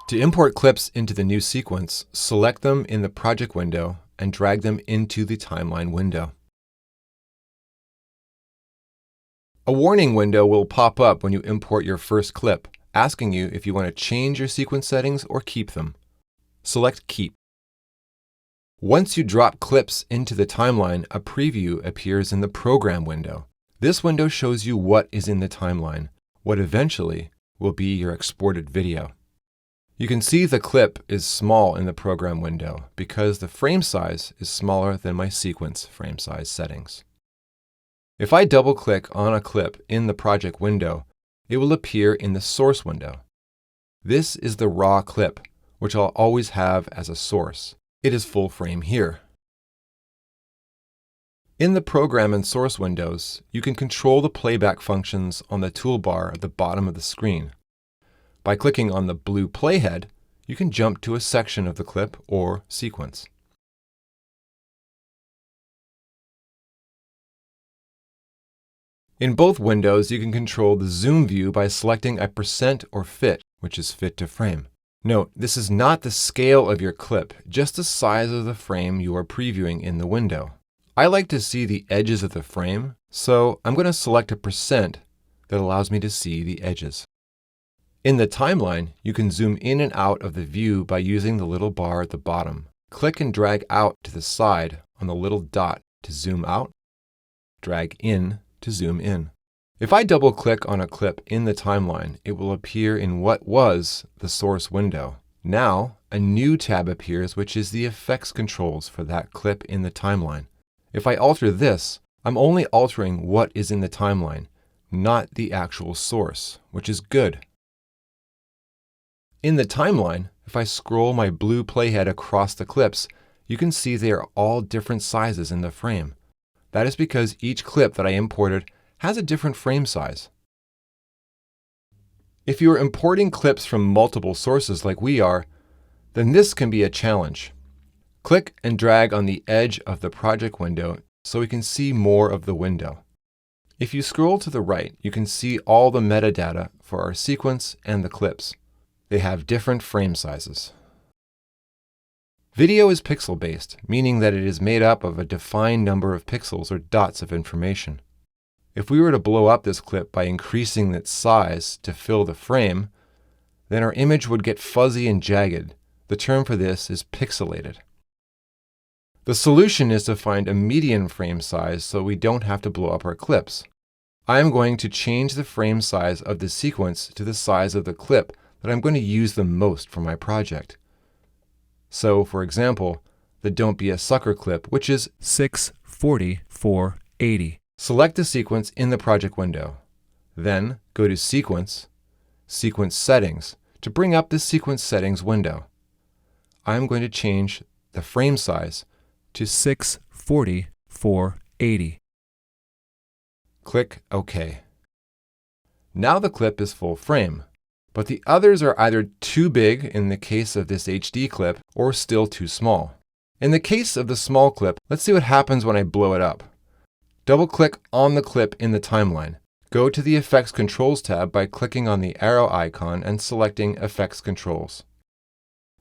To import clips into the new sequence, select them in the project window and drag them into the timeline window. A warning window will pop up when you import your first clip, asking you if you want to change your sequence settings or keep them. Select Keep. Once you drop clips into the timeline, a preview appears in the Program window. This window shows you what is in the timeline, what eventually will be your exported video. You can see the clip is small in the Program window because the frame size is smaller than my sequence frame size settings. If I double-click on a clip in the project window, it will appear in the Source window. This is the raw clip, which I'll always have as a source. It is full frame here. In the Program and Source windows, you can control the playback functions on the toolbar at the bottom of the screen. By clicking on the blue playhead, you can jump to a section of the clip or sequence. In both windows, you can control the zoom view by selecting a percent or fit, which is fit to frame. Note, this is not the scale of your clip, just the size of the frame you are previewing in the window. I like to see the edges of the frame, so I'm going to select a percent that allows me to see the edges. In the timeline, you can zoom in and out of the view by using the little bar at the bottom. Click and drag out to the side on the little dot to zoom out, drag in to zoom in. If I double-click on a clip in the timeline, it will appear in what was the Source window. Now, a new tab appears, which is the effects controls for that clip in the timeline. If I alter this, I'm only altering what is in the timeline, not the actual source, which is good. In the timeline, if I scroll my blue playhead across the clips, you can see they are all different sizes in the frame. That is because each clip that I imported has a different frame size. If you are importing clips from multiple sources like we are, then this can be a challenge. Click and drag on the edge of the project window so we can see more of the window. If you scroll to the right, you can see all the metadata for our sequence and the clips. They have different frame sizes. Video is pixel-based, meaning that it is made up of a defined number of pixels or dots of information. If we were to blow up this clip by increasing its size to fill the frame, then our image would get fuzzy and jagged. The term for this is pixelated. The solution is to find a median frame size so we don't have to blow up our clips. I am going to change the frame size of the sequence to the size of the clip that I'm going to use the most for my project. So, for example, the Don't Be a Sucker clip, which is 640/480. Select the sequence in the project window. Then go to Sequence, Sequence Settings to bring up the Sequence Settings window. I'm going to change the frame size to 640/480. Click OK. Now the clip is full frame, but the others are either too big in the case of this HD clip or still too small. In the case of the small clip, let's see what happens when I blow it up. Double-click on the clip in the timeline. Go to the Effects Controls tab by clicking on the arrow icon and selecting Effects Controls.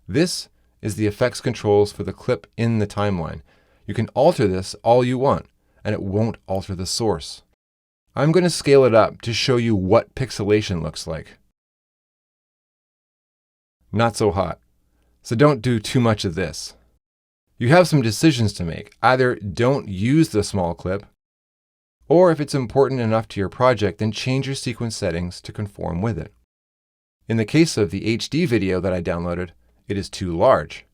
This is the effects controls for the clip in the timeline. You can alter this all you want, and it won't alter the source. I'm going to scale it up to show you what pixelation looks like. Not so hot, so don't do too much of this. You have some decisions to make. Either don't use the small clip, or if it's important enough to your project, then change your sequence settings to conform with it. In the case of the HD video that I downloaded, it is too large.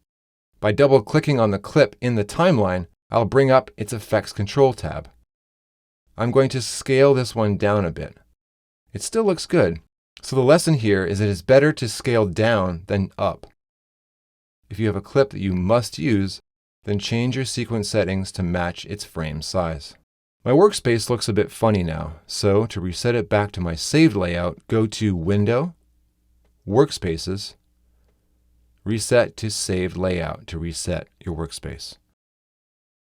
By double-clicking on the clip in the timeline, I'll bring up its Effects Control tab. I'm going to scale this one down a bit. It still looks good, so the lesson here is it is better to scale down than up. If you have a clip that you must use, then change your sequence settings to match its frame size. My workspace looks a bit funny now, so to reset it back to my saved layout, go to Window, Workspaces, Reset to Saved Layout to reset your workspace.